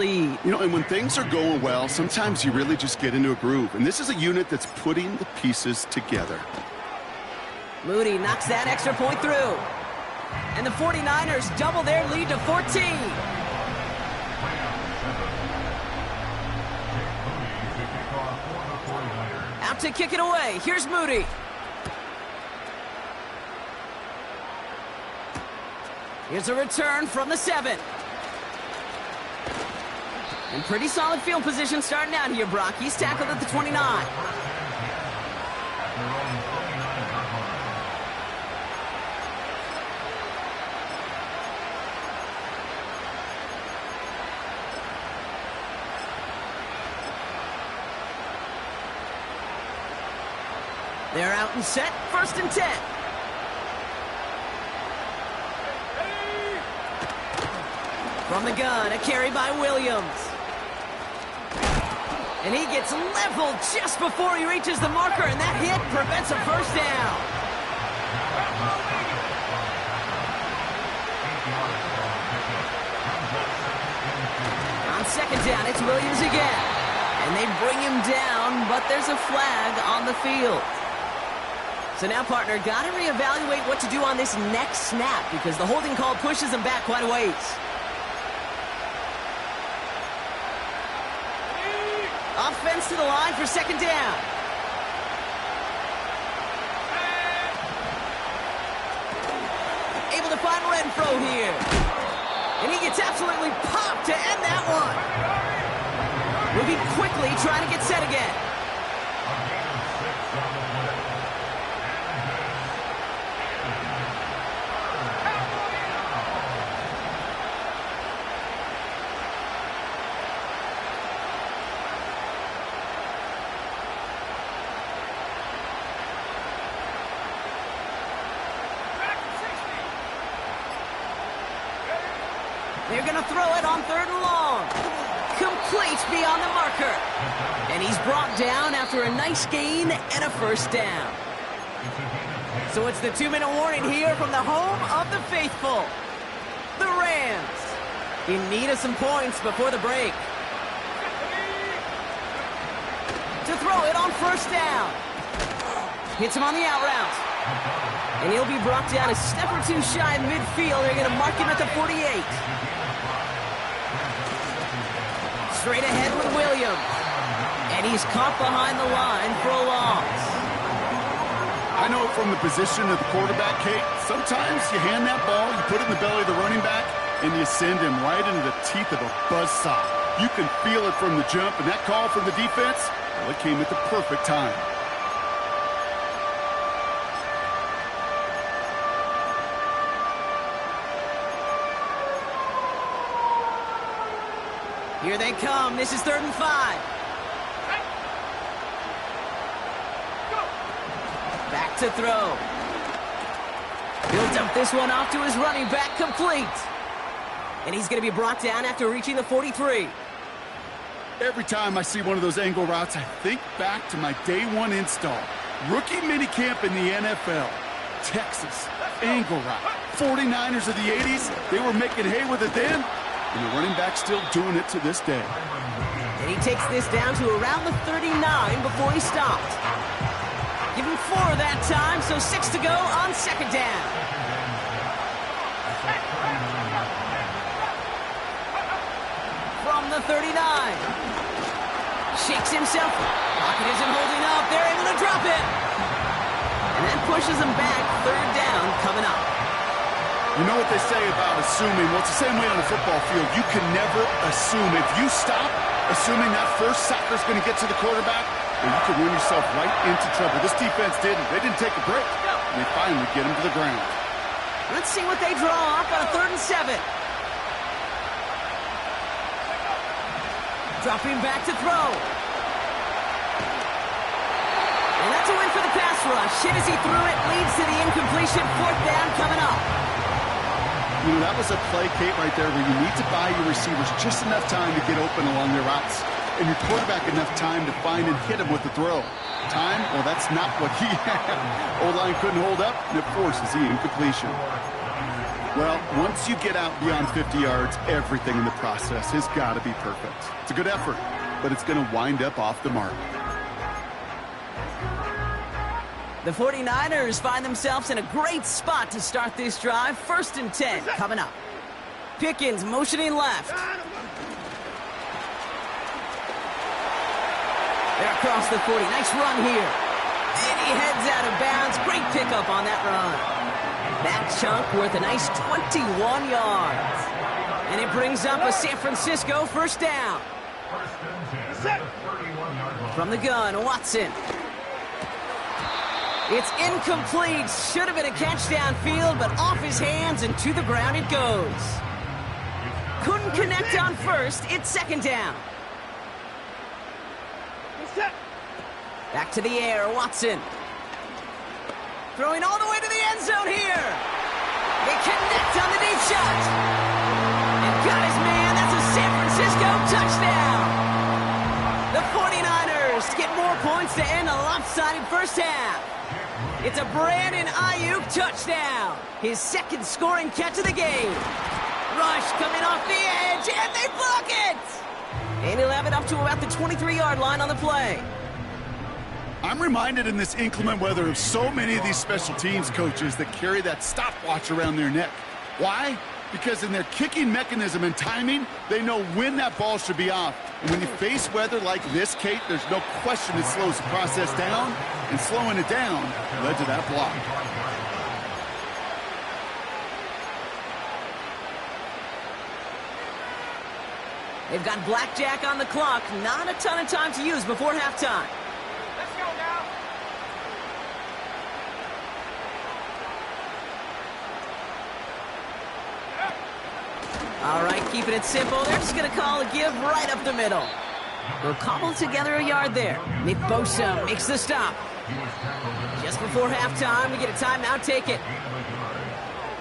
lead. You know, and when things are going well, sometimes you really just get into a groove. And this is a unit that's putting the pieces together. Moody knocks that extra point through. And the 49ers double their lead to 14. Out to kick it away. Here's Moody. Here's a return from the 7. And pretty solid field position starting out here, Brock. He's tackled at the 29. They're out and set, 1st and 10. From the gun, a carry by Williams. And he gets leveled just before he reaches the marker, and that hit prevents a 1st down. On 2nd down, it's Williams again. And they bring him down, but there's a flag on the field. So now, partner, got to reevaluate what to do on this next snap because the holding call pushes him back quite a ways. Offense to the line for 2nd down. Able to find Renfro here. And he gets absolutely popped to end that one. Moving quickly, trying to get set again. They're going to throw it on 3rd and long. Complete beyond the marker. And he's brought down after a nice gain and a 1st down. So it's the 2-minute warning here from the home of the faithful. The Rams in need of some points before the break. To throw it on 1st down. Hits him on the out route. And he'll be brought down a step or two shy of midfield. They're going to mark him at the 48. Straight ahead with Williams. And he's caught behind the line for a loss. I know from the position of the quarterback, Kate, sometimes you hand that ball, you put it in the belly of the running back, and you send him right into the teeth of a buzzsaw. You can feel it from the jump, and that call from the defense, well, it came at the perfect time. Here they come. This is 3rd and 5. Back to throw. He'll dump this one off to his running back, complete. And he's going to be brought down after reaching the 43. Every time I see one of those angle routes, I think back to my day 1 install. Rookie minicamp in the NFL. Texas, angle route. 49ers of the 80s, they were making hay with it then. And the running back's still doing it to this day. And he takes this down to around the 39 before he stopped. Give him 4 that time, so 6 to go on 2nd down. From the 39. Shakes himself. Pocket isn't holding up. They're able to drop it. And that pushes him back. 3rd down coming up. You know what they say about assuming? Well, it's the same way on a football field. You can never assume. If you stop assuming that first sacker's going to get to the quarterback, well, you could run yourself right into trouble. This defense didn't. They didn't take a break. And they finally get him to the ground. Let's see what they draw up on a 3rd and 7. Dropping back to throw. And that's a win for the pass rush. Hit as he threw it, leads to the incompletion. 4th down coming up. You know, that was a play, Kate, right there where you need to buy your receivers just enough time to get open along their routes. And your quarterback enough time to find and hit him with the throw. Time? Well, that's not what he had. O-line couldn't hold up, and it forces the incompletion. Well, once you get out beyond 50 yards, everything in the process has got to be perfect. It's a good effort, but it's going to wind up off the mark. The 49ers find themselves in a great spot to start this drive. 1st and 10 coming up. Pickens motioning left. They're across the 40. Nice run here. And he heads out of bounds. Great pickup on that run. That chunk worth a nice 21 yards. And it brings up a San Francisco 1st down. From the gun, Watson. It's incomplete. Should have been a catch downfield, but off his hands and to the ground it goes. Couldn't connect on 1st. It's 2nd down. Back to the air, Watson. Throwing all the way to the end zone here. They connect on the deep shot. And got his man. That's a San Francisco touchdown. The 49ers get more points to end a lopsided 1st half. It's a Brandon Ayuk touchdown. His 2nd scoring catch of the game. Rush coming off the edge, and they block it. And he'll have it up to about the 23-yard line on the play. I'm reminded in this inclement weather of so many of these special teams coaches that carry that stopwatch around their neck. Why? Because in their kicking mechanism and timing, they know when that ball should be off. And when you face weather like this, Kate, there's no question it slows the process down, and slowing it down led to that block. They've got blackjack on the clock. Not a ton of time to use before halftime. Let's go now. All right, keeping it simple. They're just going to call a give right up the middle. They'll cobble together a yard there. Nick Bosa makes the stop. Just before halftime, we get a timeout. Take it.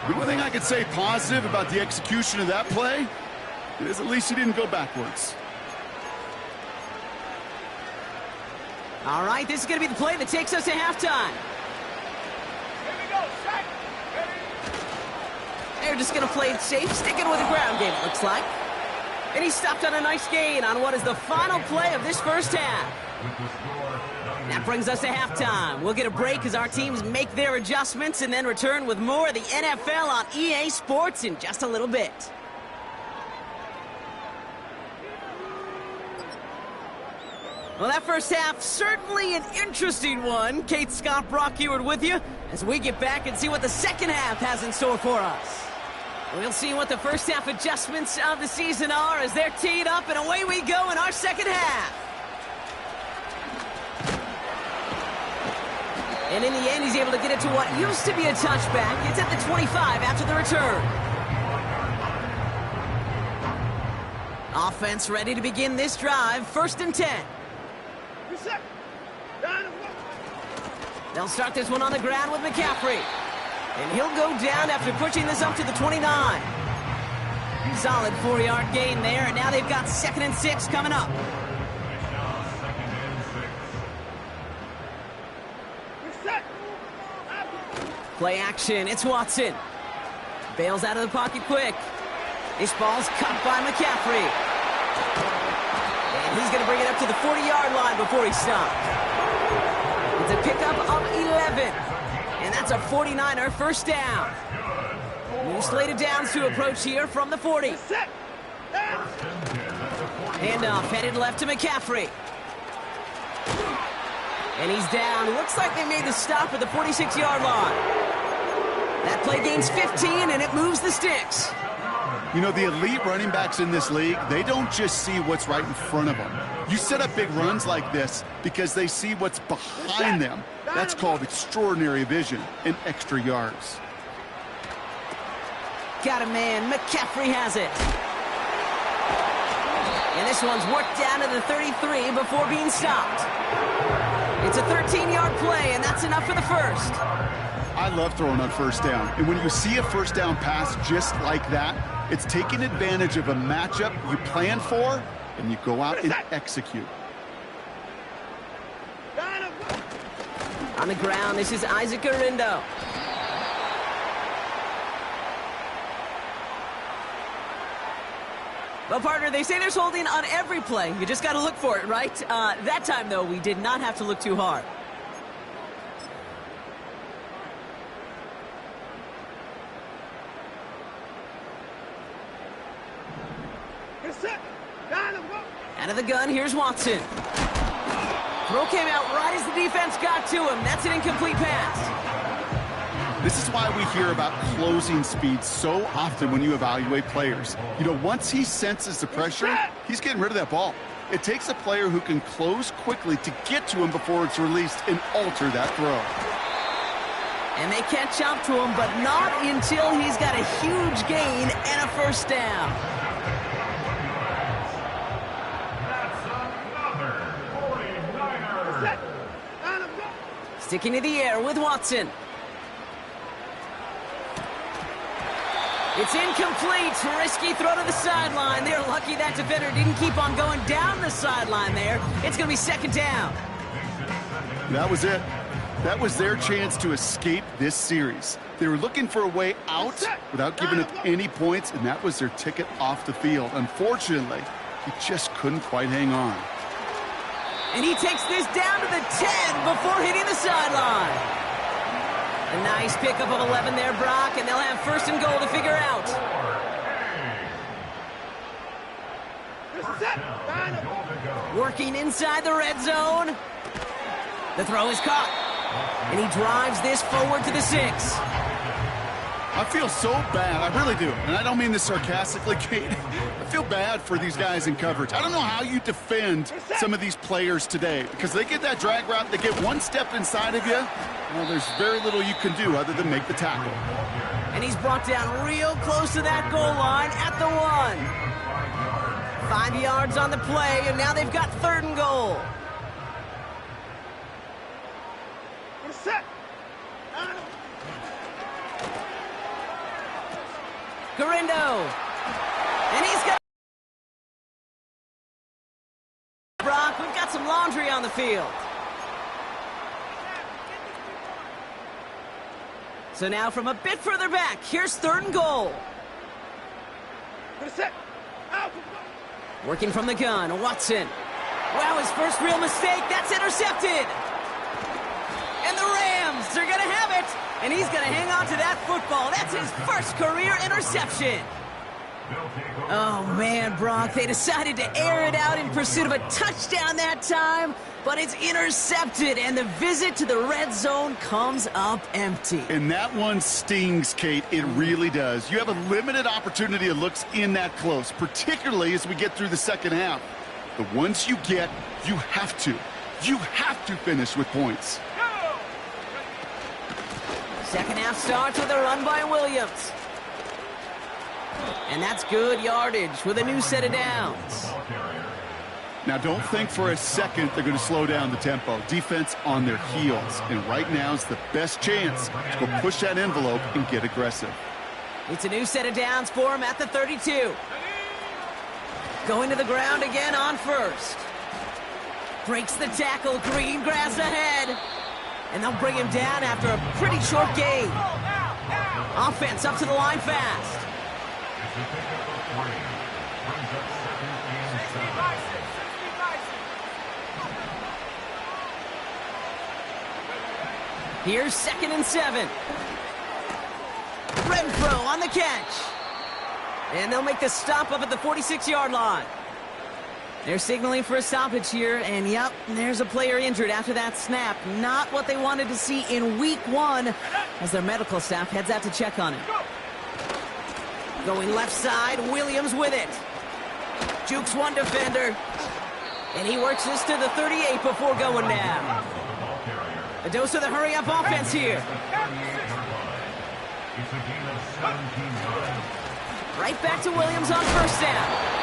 The one thing I could say positive about the execution of that play is at least he didn't go backwards. All right, this is going to be the play that takes us to halftime. Here we go. Set. Ready. They're just going to play it safe, sticking with the ground game, it looks like. And he stopped on a nice gain on what is the final play of this 1st half. That brings us to halftime. We'll get a break as our teams make their adjustments and then return with more of the NFL on EA Sports in just a little bit. Well, that 1st half, certainly an interesting one. Kate, Scott, Brock Ewart with you as we get back and see what the 2nd half has in store for us. We'll see what the 1st half adjustments of the season are as they're teed up, and away we go in our 2nd half. And in the end, he's able to get it to what used to be a touchback. It's at the 25 after the return. Offense ready to begin this drive. 1st and 10. They'll start this one on the ground with McCaffrey. And he'll go down after pushing this up to the 29. Solid 4-yard gain there, and now they've got 2nd and 6 coming up. Play action, it's Watson. Bails out of the pocket quick. This ball's cut by McCaffrey. And he's going to bring it up to the 40-yard line before he stopped. It's a pickup of 11. And that's a 49er 1st down. New slated downs to approach here from the 40. Handoff headed left to McCaffrey. And he's down. Looks like they made the stop at the 46-yard line. That play gains 15, and it moves the sticks. You know, the elite running backs in this league, they don't just see what's right in front of them. You set up big runs like this because they see what's behind them. That's called extraordinary vision and extra yards. Got a man. McCaffrey has it. And this one's worked down to the 33 before being stopped. It's a 13-yard play, and that's enough for the 1st. I love throwing on 1st down. And when you see a 1st down pass just like that, it's taking advantage of a matchup you plan for, and you go out and execute. On the ground, this is Isaac Orindo. Well, partner, they say there's holding on every play. You just got to look for it, right? That time, though, we did not have to look too hard. Out of the gun, here's Watson. Throw came out right as the defense got to him. That's an incomplete pass. This is why we hear about closing speed so often when you evaluate players. You know, once he senses the pressure, he's getting rid of that ball. It takes a player who can close quickly to get to him before it's released and alter that throw. And they catch up to him, but not until he's got a huge gain and a first down. Sticking to the air with Watson. It's incomplete. Risky throw to the sideline. They're lucky that defender didn't keep on going down the sideline there. It's going to be second down. That was it. That was their chance to escape this series. They were looking for a way out without giving up any points, and that was their ticket off the field. Unfortunately, he just couldn't quite hang on. And he takes this down to the 10 before hitting the sideline. A nice pickup of 11 there, Brock, and they'll have first and goal to figure out. Working inside the red zone. The throw is caught. And he drives this forward to the 6. I feel so bad. I really do. And I don't mean this sarcastically, Kate. I feel bad for these guys in coverage. I don't know how you defend some of these players today because they get that drag route, they get one step inside of you. Well, there's very little you can do other than make the tackle. And he's brought down real close to that goal line at the 1. 5 yards on the play, and now they've got third and goal. Garindo. And he's got... Brock, we've got some laundry on the field. So now from a bit further back, here's third and goal. Working from the gun, Watson. Wow, his first real mistake. That's intercepted. And the Rams are going to have it. And he's going to hang on to that football. That's his first career interception. Oh, man, Brock, they decided to air it out in pursuit of a touchdown that time, but it's intercepted, and the visit to the red zone comes up empty. And that one stings, Kate. It really does. You have a limited opportunity of looks in that close, particularly as we get through the second half. The ones you get, you have to finish with points. Second half starts with a run by Williams. And that's good yardage with a new set of downs. Now, don't think for a second they're going to slow down the tempo. Defense on their heels. And right now is the best chance to go push that envelope and get aggressive. It's a new set of downs for him at the 32. Going to the ground again on first. Breaks the tackle. Green grass ahead. And they'll bring him down after a pretty short gain. Offense up to the line fast. Here's 2nd and 7. Renfro on the catch. And they'll make the stop up at the 46-yard line. They're signaling for a stoppage here, and yep, there's a player injured after that snap. Not what they wanted to see in week 1 as their medical staff heads out to check on him. Going left side, Williams with it. Jukes one defender, and he works this to the 38 before going down. A dose of the hurry-up offense here. Right back to Williams on first down.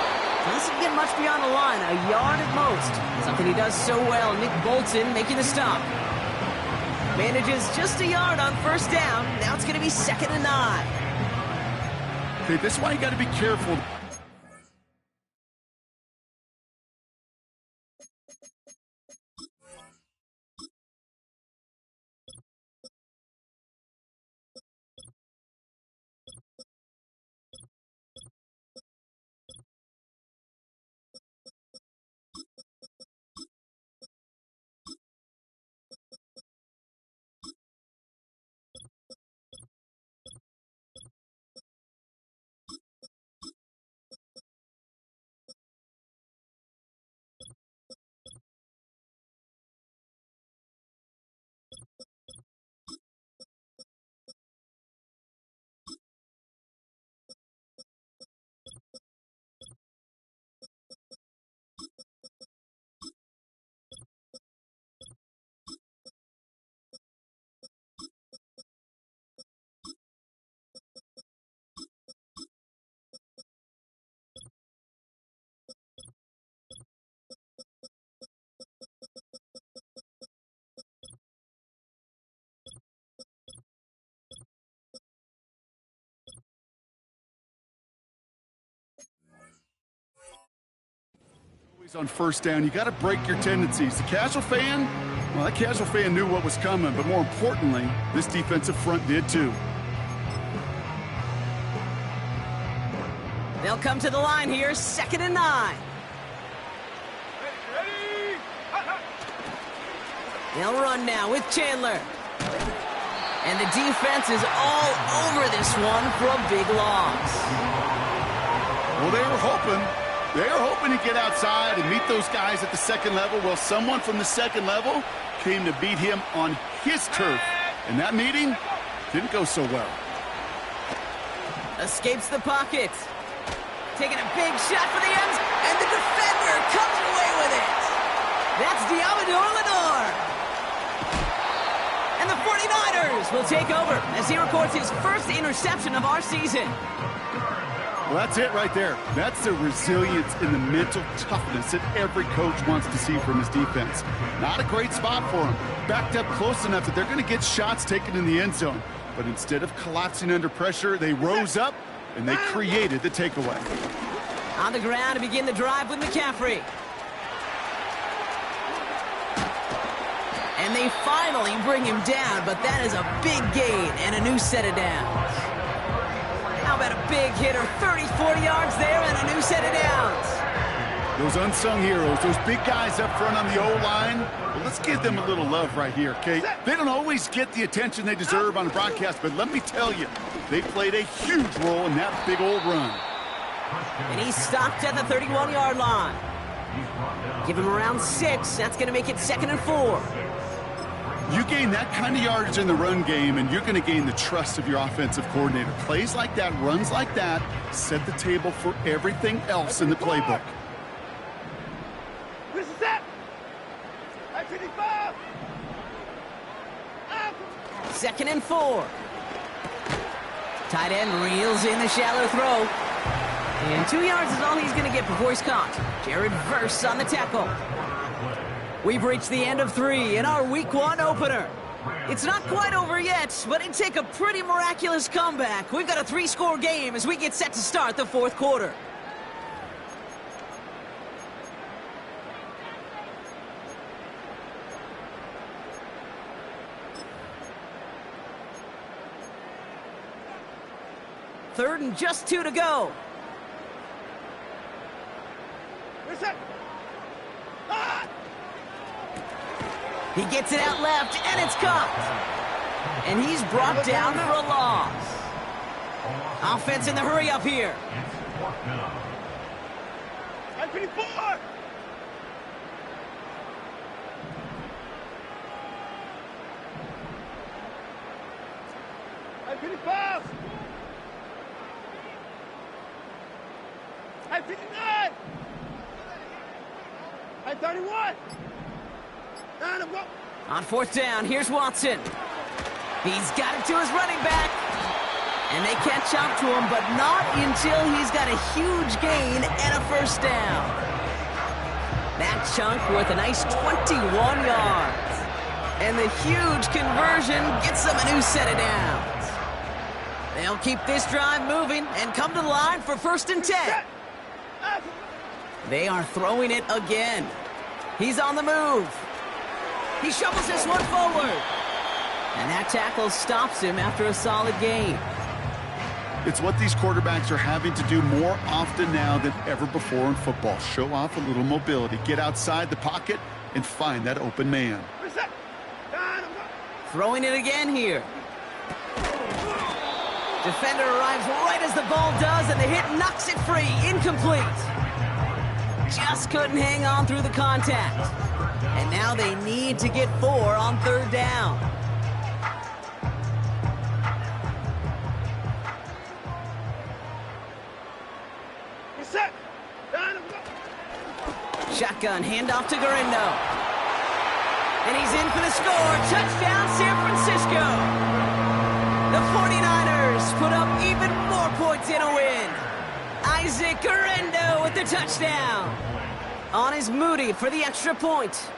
Doesn't get much beyond the line, a yard at most. Something he does so well. Nick Bolton making the stop. Manages just a yard on first down. Now it's going to be 2nd and 9. Okay, this is why you got to be careful. On first down, you got to break your tendencies. The casual fan, well, that casual fan knew what was coming, but more importantly, this defensive front did too. They'll come to the line here, 2nd and 9. Ready? They'll run now with Chandler. And the defense is all over this one for a big loss. Well, they were hoping to get outside and meet those guys at the second level. Well, someone from the second level came to beat him on his turf. And that meeting didn't go so well. Escapes the pocket. Taking a big shot for the ends, and the defender coming away with it. That's Diamador Lenore. And the 49ers will take over as he records his first interception of our season. Well, that's it right there. That's the resilience and the mental toughness that every coach wants to see from his defense. Not a great spot for him. Backed up close enough that they're going to get shots taken in the end zone. But instead of collapsing under pressure, they rose up and they created the takeaway. On the ground to begin the drive with McCaffrey. And they finally bring him down, but that is a big gain and a new set of downs. How about a big hitter, 30, 40 yards there and a new set of downs. Those unsung heroes, those big guys up front on the O-line, well, let's give them a little love right here, okay? They don't always get the attention they deserve on the broadcast, but let me tell you, they played a huge role in that big old run. And he's stopped at the 31-yard line. Give him around 6. That's going to make it 2nd and 4. You gain that kind of yardage in the run game, and you're going to gain the trust of your offensive coordinator. Plays like that, runs like that, set the table for everything else in the playbook. This is it. 55. 2nd and 4. Tight end reels in the shallow throw. And 2 yards is all he's going to get before he's caught. Jared Verse on the tackle. We've reached the end of 3 in our Week 1 opener. It's not quite over yet, but it'd take a pretty miraculous comeback. We've got a 3-score game as we get set to start the 4th quarter. Third and just 2 to go. Reset. He gets it out left, and it's caught. And he's brought down for a loss. Offense in the hurry up here. 54. I 55. I 59. I 31. On 4th down, here's Watson. He's got it to his running back. And they catch up to him, but not until he's got a huge gain and a 1st down. That chunk worth a nice 21 yards. And the huge conversion gets them a new set of downs. They'll keep this drive moving and come to the line for 1st and 10. They are throwing it again. He's on the move. He shovels this one forward. And that tackle stops him after a solid gain. It's what these quarterbacks are having to do more often now than ever before in football. Show off a little mobility. Get outside the pocket and find that open man. Throwing it again here. Defender arrives right as the ball does, and the hit knocks it free. Incomplete. Just couldn't hang on through the contact. And now they need to get 4 on 3rd down. Reset. Shotgun handoff to Garindo. And he's in for the score. Touchdown, San Francisco. The 49ers put up even more points in a win. Isaac Garindo with the touchdown. On is Moody for the extra point.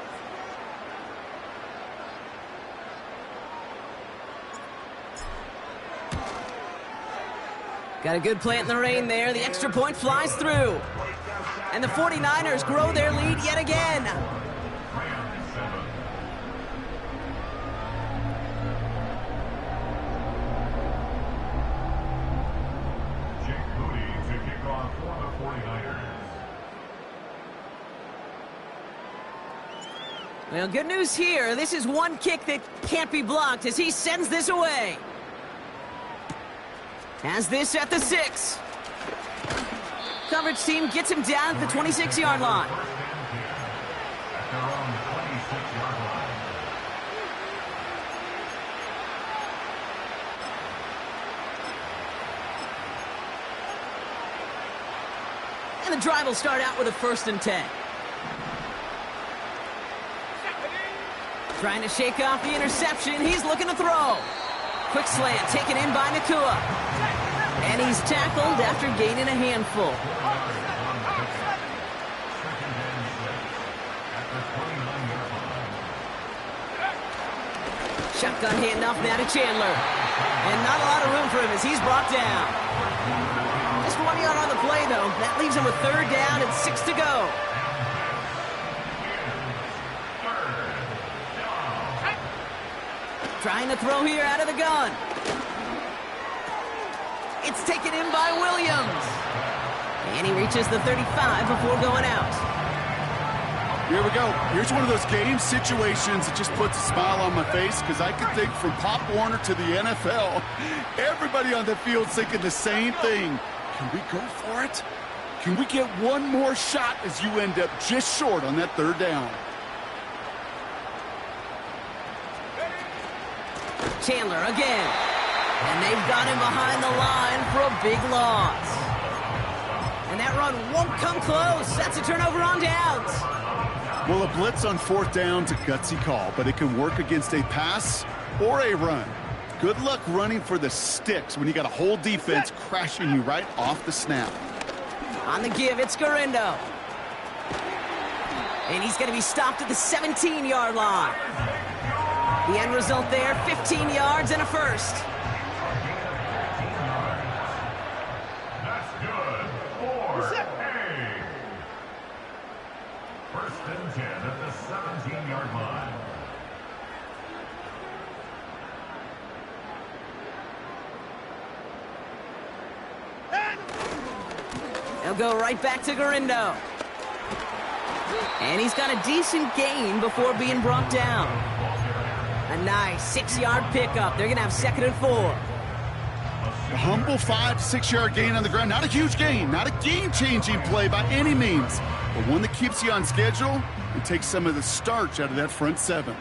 Got a good plant in the rain there. The extra point flies through. And the 49ers grow their lead yet again. Jake Moody to kick off for the 49ers. Well, good news here. This is one kick that can't be blocked as he sends this away. Has this at the 6. Coverage team gets him down at the 26-yard line. At their own 26-yard line. And the drive will start out with a 1st and 10. Trying to shake off the interception. He's looking to throw. Quick slant taken in by Nacua. And he's tackled after gaining a handful. Shotgun handoff now to Chandler. And not a lot of room for him as he's brought down. Just 1 yard on the play, though. That leaves him with 3rd down and 6 to go. Trying to throw here out of the gun. It's taken in by Williams. And he reaches the 35 before going out. Here we go. Here's one of those game situations that just puts a smile on my face because I can think from Pop Warner to the NFL, everybody on the field's thinking the same thing. Can we go for it? Can we get one more shot as you end up just short on that 3rd down? Chandler again. And they've got him behind the line for a big loss. And that run won't come close. That's a turnover on downs. Well, a blitz on 4th down's a gutsy call, but it can work against a pass or a run. Good luck running for the sticks when you got a whole defense crashing you right off the snap. On the give, it's Garindo. And he's going to be stopped at the 17-yard line. The end result there, 15 yards and a 1st. That's good. 4. Hey. 1st and 10 at the 17-yard line. They'll go right back to Garindo. And he's got a decent gain before being brought down. A nice 6-yard pickup. They're going to have 2nd and 4. A humble 5 to 6-yard gain on the ground. Not a huge gain, not a game-changing play by any means, but one that keeps you on schedule and takes some of the starch out of that front 7.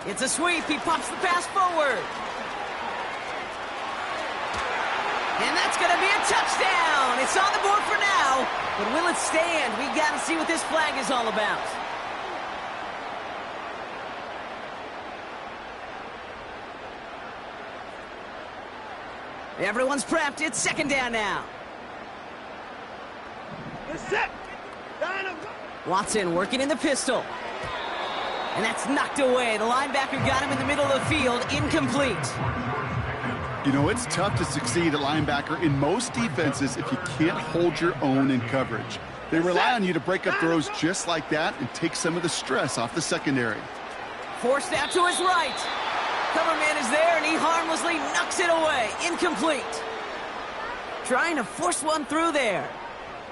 It's a sweep. He pops the pass forward. And that's going to be a touchdown. It's on the board for now. But will it stand? We got to see what this flag is all about. Everyone's prepped. It's 2nd down now. Watson working in the pistol. And that's knocked away. The linebacker got him in the middle of the field. Incomplete. You know, it's tough to succeed at linebacker in most defenses if you can't hold your own in coverage. They rely on you to break up throws just like that and take some of the stress off the secondary. Forced out to his right. Cover man is there, and he harmlessly knocks it away. Incomplete. Trying to force one through there.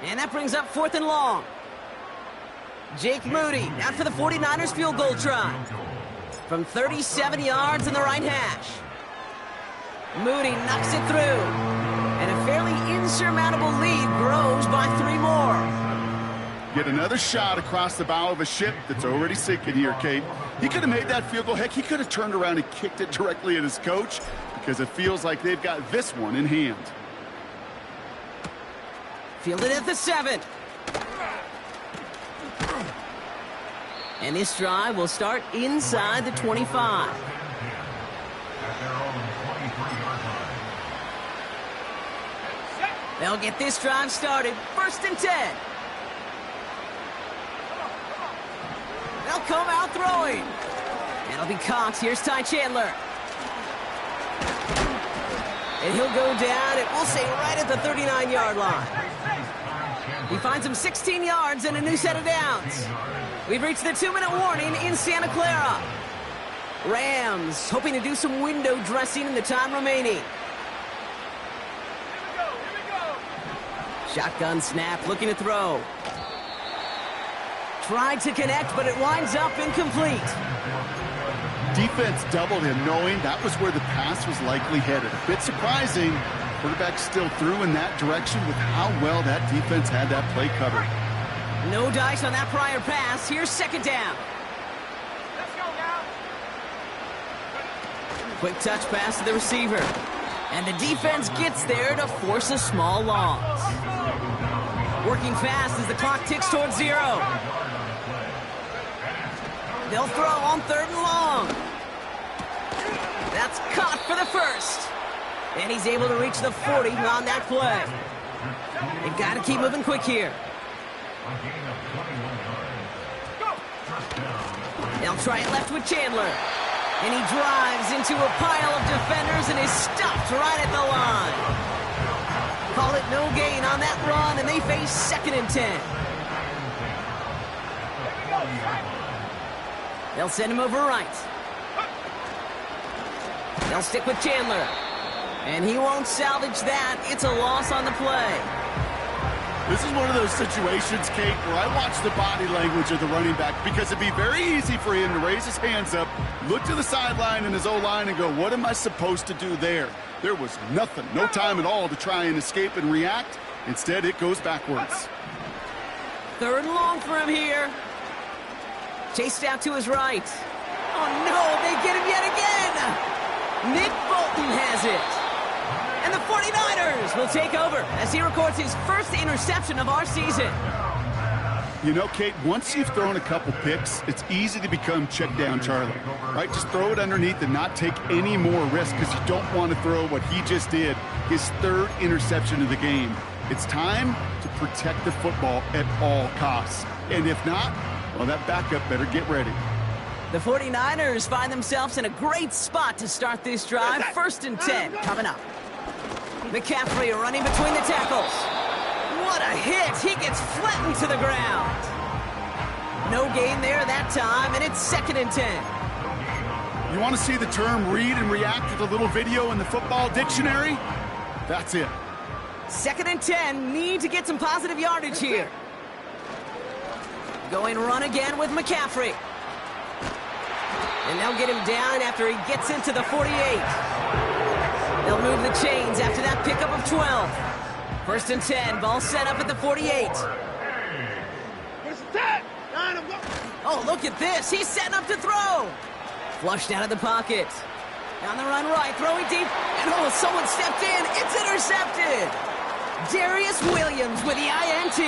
And that brings up 4th and long. Jake Moody out for the 49ers field goal try. From 37 yards in the right hash. Moody knocks it through. And a fairly insurmountable lead grows by 3 more. Get another shot across the bow of a ship that's already sinking here, Kate. He could have made that field goal. Heck, he could have turned around and kicked it directly at his coach because it feels like they've got this one in hand. Fielded at the 7. And this drive will start inside the 25. They'll get this drive started. 1st and 10. They'll come out throwing. It'll be Cox. Here's Ty Chandler. And he'll go down, and we'll say right at the 39-yard line. He finds him 16 yards and a new set of downs. We've reached the 2-minute warning in Santa Clara. Rams hoping to do some window dressing in the time remaining. Shotgun snap, looking to throw. Tried to connect, but it winds up incomplete. Defense doubled him, knowing that was where the pass was likely headed. A bit surprising. Quarterback still threw in that direction with how well that defense had that play covered. No dice on that prior pass. Here's second down. Let's go now. Quick touch pass to the receiver. And the defense gets there to force a small loss. Working fast as the clock ticks towards 0. They'll throw on 3rd and long. That's caught for the first. And he's able to reach the 40 on that play. They've got to keep moving quick here. They'll try it left with Chandler. And he drives into a pile of defenders and is stopped right at the line. Call it no gain on that run, and they face 2nd and 10. They'll send him over right. They'll stick with Chandler. And he won't salvage that. It's a loss on the play. This is one of those situations, Kate, where I watch the body language of the running back because it'd be very easy for him to raise his hands up, look to the sideline in his O-line and go, what am I supposed to do there? There was nothing, no time at all to try and escape and react. Instead, it goes backwards. 3rd and long for him here. Chased out to his right. Oh, no, they get him yet again. Nick Bolton has it. And the 49ers will take over as he records his first interception of our season. You know, Kate, once you've thrown a couple picks, it's easy to become check down Charlie, right? Just throw it underneath and not take any more risk because you don't want to throw what he just did, his 3rd interception of the game. It's time to protect the football at all costs. And if not, well, that backup better get ready. The 49ers find themselves in a great spot to start this drive. 1st and 10 coming up. McCaffrey running between the tackles. What a hit. He gets flattened to the ground. No gain there that time, and it's 2nd and 10. You want to see the term read and react with a little video in the football dictionary? That's it. 2nd and 10. Need to get some positive yardage here. Going run again with McCaffrey. And they'll get him down after he gets into the 48. They'll move the chains after that pickup of 12. 1st and 10, ball set up at the 48. Oh, look at this. He's setting up to throw. Flushed out of the pocket. On the run right, throwing deep. And oh, someone stepped in. It's intercepted. Darius Williams with the INT.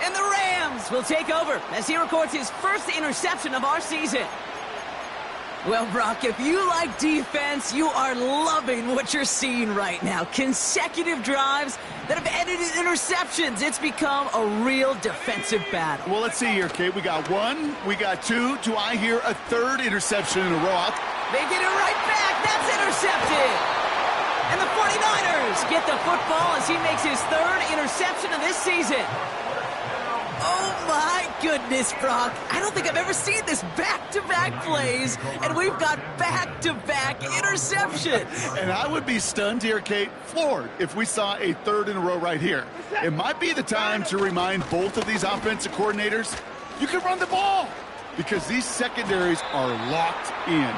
And the Rams will take over as he records his first interception of our season. Well, Brock, if you like defense, you are loving what you're seeing right now. Consecutive drives that have ended in interceptions. It's become a real defensive battle. Well, let's see here, Kate. We got 1, we got 2. Do I hear a 3rd interception in a row? They get it right back. That's intercepted. And the 49ers get the football as he makes his 3rd interception of this season. Oh, my goodness, Brock. I don't think I've ever seen this back-to-back plays, and we've got back-to-back interceptions. And I would be stunned here, Kate, floored, if we saw a 3rd in a row right here. It might be the time to remind both of these offensive coordinators, you can run the ball, because these secondaries are locked in.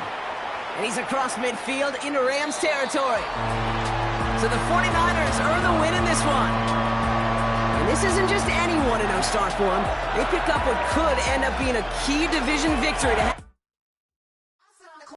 And he's across midfield into Rams territory. So the 49ers earn the win in this one. And this isn't just any 1-0 start for them. They pick up what could end up being a key division victory to have.